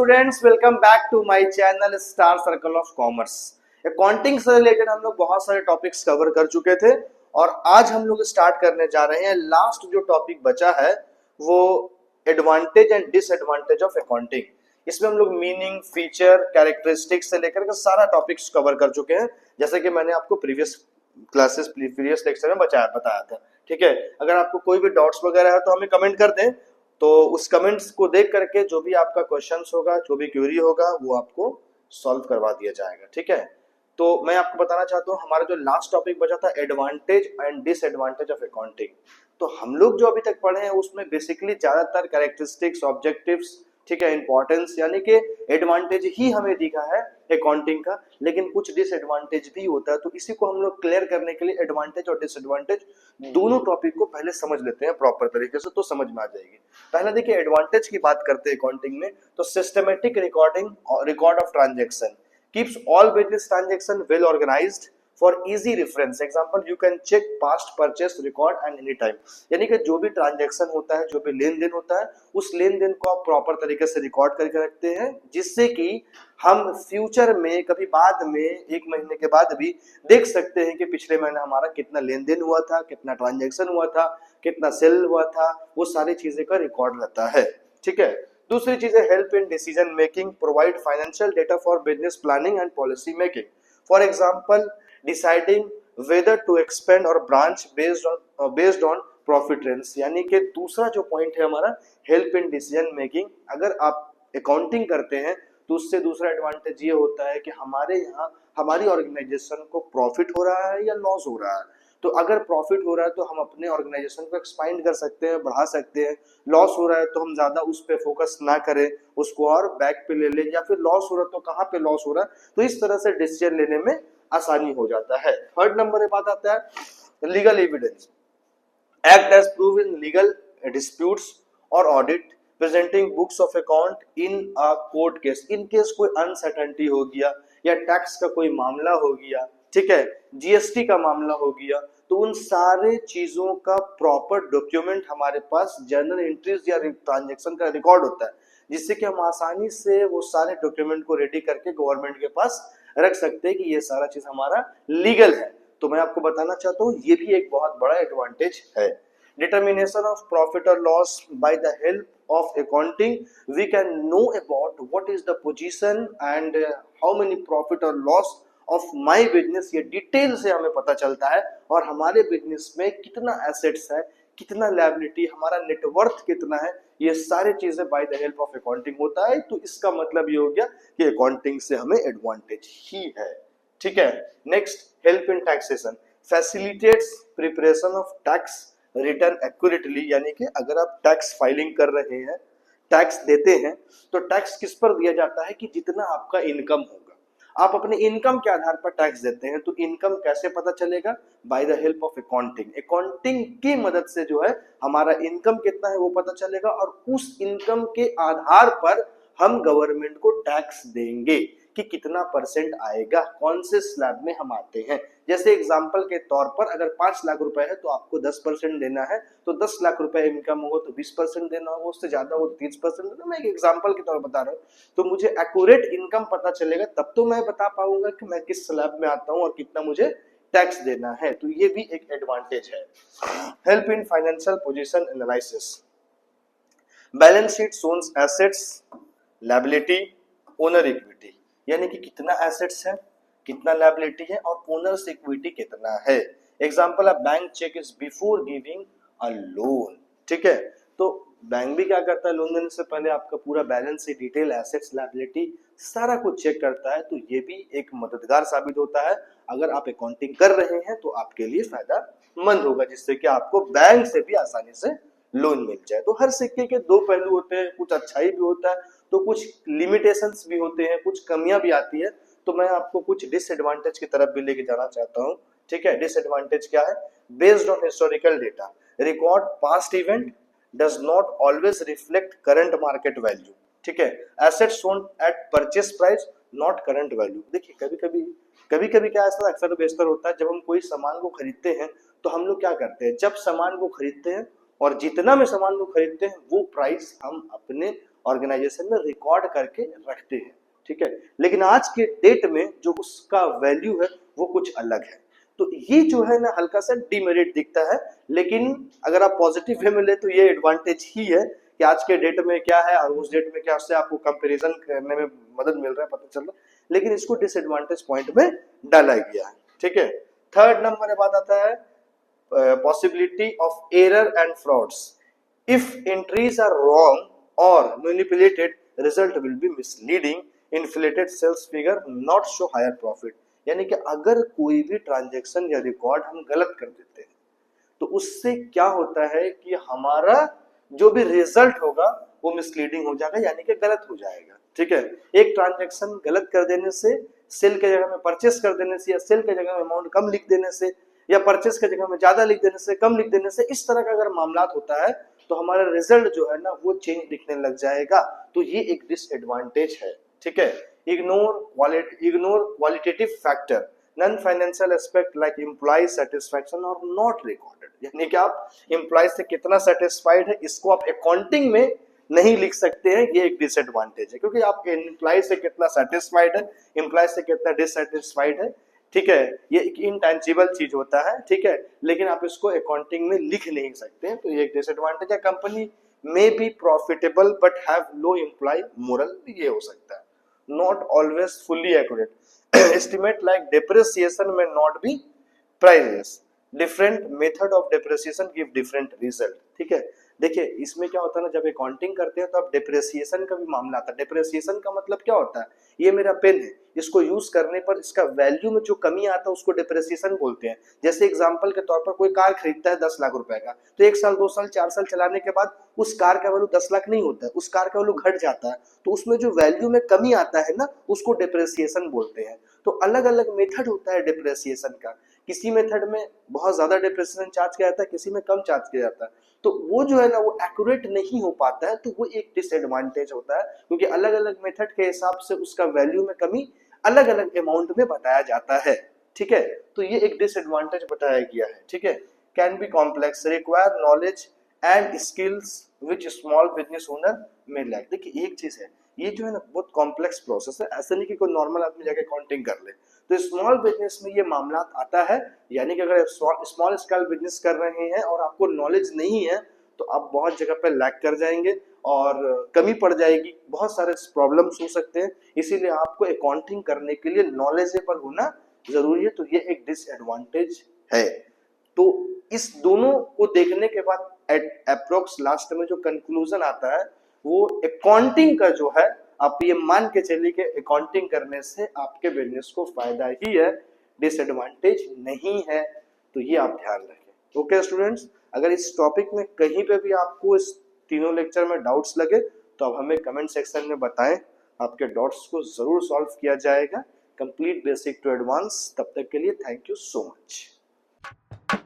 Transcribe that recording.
Students, welcome back to my channel star circle of commerce. Accounting से related हम लोग बहुत सारे टॉपिक्स कवर कर चुके थे और आज हम लोग स्टार्ट करने जा रहे हैं। लास्ट जो टॉपिक बचा है वो advantage and disadvantage of accounting. इसमें हम लोग मीनिंग, फीचर, कैरेक्टरिस्टिक्स से लेकर के सारा टॉपिक्स कवर कर चुके हैं, जैसे कि मैंने आपको प्रीवियस लेक्चर में बताया था। ठीक है, अगर आपको कोई भी डाउट्स वगैरह है तो हमें कमेंट कर दें, तो उस कमेंट्स को देख करके जो भी आपका क्वेश्चंस होगा, जो भी क्वेरी होगा, वो आपको सॉल्व करवा दिया जाएगा। ठीक है, तो मैं आपको बताना चाहता हूँ हमारा जो लास्ट टॉपिक बचा था advantage and disadvantage of accounting, तो हम लोग जो अभी तक पढ़े हैं उसमें बेसिकली ज्यादातर कैरेक्टरिस्टिक्स, ऑब्जेक्टिव्स, ठीक है, इंपॉर्टेंस, यानी कि एडवांटेज ही हमें दिखा है अकाउंटिंग का, लेकिन कुछ डिसएडवांटेज भी होता है। तो इसी को हम लोग क्लियर करने के लिए एडवांटेज और डिसएडवांटेज दोनों टॉपिक को पहले समझ लेते हैं प्रॉपर तरीके से, तो समझ में आ जाएगी। पहला देखिए, एडवांटेज की बात करते हैं अकाउंटिंग में, तो systematic record of transaction keeps all business transaction well organized for easy reference. Example, you can check past purchase record and any time. यानी कि जो भी ट्रांजैक्शन होता है, जो भी लेन देन होता है, उस लेन देन को आप प्रॉपर तरीके से रिकॉर्ड करके रखते हैं, जिससे कि हम फ्यूचर में कभी बाद में एक महीने के बाद भी देख सकते हैं कि पिछले महीने हमारा कितना लेन देन हुआ था, कितना ट्रांजैक्शन हुआ था, कितना सेल हुआ था, वो सारी चीजें का रिकॉर्ड रहता है। ठीक है, दूसरी चीज है help in decision making, provide financial data for business planning and policy making. For example, deciding whether to expand और branch based on profit trends. यानी कि दूसरा जो पॉइंट है हमारा हेल्प इन डिसीजन मेकिंग, अगर आप अकाउंटिंग करते हैं तो उससे दूसरा एडवांटेज ये होता है कि हमारे यहाँ हमारी ऑर्गेनाइजेशन को प्रॉफिट हो रहा है या लॉस हो रहा है। तो अगर प्रॉफिट हो रहा है तो हम अपने ऑर्गेनाइजेशन को एक्सपांड कर सकते हैं, बढ़ा सकते हैं। लॉस हो रहा है तो हम ज्यादा उस पे फोकस ना करें, उसको और बैक पे ले लें, या फिर लॉस हो रहा है तो कहाँ पे लॉस हो रहा है, तो इस तरह से डिसीजन लेने में आसानी हो जाता है। थर्ड नंबर पे बात आता है legal evidence, act as proof in legal disputes और audit, presenting books of account in a court case. In case कोई अनसर्टेनिटी हो गया या टैक्स का कोई मामला हो गया, ठीक है, जीएसटी का मामला हो गया, तो उन सारे चीजों का प्रॉपर डॉक्यूमेंट हमारे पास जर्नल एंट्रीज या ट्रांजैक्शन का रिकॉर्ड होता है, जिससे कि हम आसानी से वो सारे डॉक्यूमेंट को रेडी करके गवर्नमेंट के पास रख सकते हैं कि ये सारा चीज हमारा लीगल है। तो मैं आपको बताना चाहता हूँ ये भी एक बहुत बड़ा एडवांटेज है। डिटर्मिनेशन ऑफ प्रॉफिट और loss by the help of accounting, we can know about what is the position and how many profit or loss of my business, ये डिटेल से हमें पता चलता है, और हमारे बिजनेस में कितना एसेट्स है, कितना लायबिलिटी, हमारा नेटवर्थ कितना है, ये सारी चीजें by the help of accounting होता है। तो इसका मतलब ये हो गया कि अकाउंटिंग से हमें एडवांटेज ही है। ठीक है, next, help in taxation, facilitates preparation of tax return accurately. यानी कि अगर आप टैक्स फाइलिंग कर रहे हैं, टैक्स देते हैं, तो टैक्स किस पर दिया जाता है कि जितना आपका इनकम होगा, आप अपने इनकम के आधार पर टैक्स देते हैं। तो इनकम कैसे पता चलेगा? By the help of accounting. Accounting की मदद से जो है हमारा इनकम कितना है वो पता चलेगा, और उस इनकम के आधार पर हम गवर्नमेंट को टैक्स देंगे कि कितना परसेंट आएगा, कौन से स्लैब में हम आते हैं। जैसे एग्जांपल के तौर पर अगर 5 लाख रुपए है तो आपको 10% देना है, तो 10 लाख रुपए इनकम होगा तो 20% देना होगा, उससे ज्यादा हो तो 30% देना। मैं एक एग्जांपल के तौर पर बता रहा हूँ, तो मुझे एक्यूरेट इनकम पता चलेगा, तब तो मैं बता पाऊंगा कि मैं किस स्लैब में आता हूँ और कितना मुझे टैक्स देना है। तो ये भी एक एडवांटेज है। Help in financial position analysis, balance sheet शोन्स एसेट्स, लायबिलिटी, ओनर इक्विटी। यानी कि कितना एसेट्स है, कितना लायबिलिटी है, और ओनर्स इक्विटी कितना है। Example, a bank cheque is before giving a loan. ठीक है, तो बैंक भी क्या करता है, लोन देने से पहले आपका पूरा balance sheet, detail, assets, liability सारा कुछ चेक करता है। तो ये भी एक मददगार साबित होता है। अगर आप अकाउंटिंग कर रहे हैं तो आपके लिए फायदामंद होगा, जिससे कि आपको बैंक से भी आसानी से लोन मिल जाए। तो हर सिक्के के दो पहलू होते हैं, कुछ अच्छाई भी होता है तो कुछ लिमिटेशंस भी होते हैं, कुछ कमियां भी आती है। तो मैं आपको कुछ डिसएडवांटेज की तरफ भी लेके जाना चाहता हूं। ठीक है, डिसएडवांटेज क्या है? Based on historical data, record past event does not always reflect current market value. ठीक है, assets shown at purchase price not current value. देखिए, कभी कभी क्या ऐसा अक्सर बेशतर होता है, जब हम कोई सामान को खरीदते हैं तो हम लोग क्या करते हैं, जब सामान को खरीदते हैं और जितना में सामान को खरीदते हैं वो प्राइस हम अपने ऑर्गेनाइजेशन में रिकॉर्ड करके रखते हैं, ठीक है। लेकिन आज के डेट में जो उसका वैल्यू है वो कुछ अलग है। तो ये जो है ना हल्का सा डिमेरिट दिखता है, लेकिन अगर आप पॉजिटिव वे में ले तो ये एडवांटेज ही है कि आज के डेट में क्या है और उस डेट में क्या, उससे आपको कंपैरिजन करने में मदद मिल रहा है, पता चल रहा है। लेकिन इसको डिसएडवांटेज पॉइंट में डाला गया है, ठीक है। थर्ड नंबर में बात आता है possibility of error and frauds. If entries are wrong or manipulated, result will be misleading, inflated sales figure, not show higher profit. यानी कि अगर कोई भी ट्रांजैक्शन या रिकॉर्ड हम गलत कर देते हैं तो उससे क्या होता है कि हमारा जो भी रिजल्ट होगा वो मिसलीडिंग हो जाएगा, यानी कि गलत हो जाएगा, ठीक है। एक ट्रांजैक्शन गलत कर देने से, सेल के जगह में परचेस कर देने से, या सेल के जगह में अमाउंट कम लिख देने से, या परचेस के जगह में ज्यादा लिख देने से, कम लिख देने से, इस तरह का अगर मामला होता है तो हमारा रिजल्ट जो है ना वो चेंज दिखने लग जाएगा। तो ये एक डिसएडवांटेज है, ठीक है। Ignore qualitative factor, non financial aspect like employ satisfaction और नॉट रिकॉर्डेड, यानी कि आप एम्प्लॉय से कितना सेटिस्फाइड है इसको आप अकाउंटिंग में नहीं लिख सकते हैं, ये एक डिसएडवांटेज है। क्योंकि आप एम्प्लॉय से कितना सेटिस्फाइड है, एम्प्लॉय से कितना डिससेटिस्फाइड है, ठीक है, ये एक इनटेंजिबल चीज होता है, ठीक है। लेकिन आप इसको अकाउंटिंग में लिख नहीं सकते, तो ये एक डिसएडवांटेज है। Company may be profitable but have low employee morale, ये हो सकता है। Not always fully accurate, estimate like depreciation may not be precise, different method of depreciation give different result, ठीक है। देखिए इसमें क्या होता है ना, जब अकाउंटिंग करते हैं तो अब डेप्रिसिएशन का भी मामला आता है। डेप्रिसिएशन का मतलब क्या होता है, ये मेरा पेन है, इसको यूज करने पर इसका वैल्यू में जो कमी आता है उसको डेप्रिसिएशन बोलते हैं। जैसे एग्जांपल के तौर पर कोई कार खरीदता है 10 लाख रुपए का, तो 1 साल 2 साल 4 साल चलाने के बाद उस कार का वैल्यू 10 लाख नहीं होता है, उस कार का वैल्यू घट जाता है। तो उसमें जो वैल्यू में कमी आता है ना उसको डेप्रिसिएशन बोलते हैं। तो अलग अलग मेथड होता है डेप्रिसिएशन का, किसी मेथड में बहुत ज्यादा डेप्रिसिएशन चार्ज किया जाता है, किसी में कम चार्ज किया जाता है। तो वो जो है ना वो एक्यूरेट नहीं हो पाता है, तो वो एक डिसएडवांटेज होता है, क्योंकि अलग अलग मेथड के हिसाब से उसका वैल्यू में कमी अलग अलग अमाउंट में बताया जाता है, ठीक है। तो ये एक डिसएडवांटेज बताया गया है, ठीक है। Can be complex, require knowledge and skills which small business owner में लैक। देखिए एक चीज है, ये जो है ना बहुत कॉम्प्लेक्स प्रोसेस है, ऐसा नहीं कि कोई नॉर्मल आदमी जाके काउंटिंग कर ले। तो स्मॉल बिजनेस में ये मामला आता है, यानी कि अगर स्मॉल स्केल बिजनेस कर रहे हैं और आपको नॉलेज नहीं है तो आप बहुत जगह पे लैक कर जाएंगे और कमी पड़ जाएगी, बहुत सारे प्रॉब्लम्स हो सकते हैं। इसीलिए आपको अकाउंटिंग करने के लिए नॉलेजेबल होना जरूरी है, तो ये एक डिसएडवांटेज है। तो इस दोनों को देखने के बाद अप्रोक्स लास्ट में जो कंक्लूजन आता है वो अकाउंटिंग का जो है, आप ये मान के चलिए कि अकाउंटिंग करने से आपके बिजनेस को फायदा ही है, डिसएडवांटेज नहीं है। तो ये आप ध्यान रखें। ओके स्टूडेंट्स, अगर इस टॉपिक में कहीं पे भी आपको इस तीनों लेक्चर में डाउट्स लगे तो आप हमें कमेंट सेक्शन में बताएं, आपके डाउट्स को जरूर सॉल्व किया जाएगा। कंप्लीट बेसिक टू एडवांस, तब तक के लिए थैंक यू सो मच।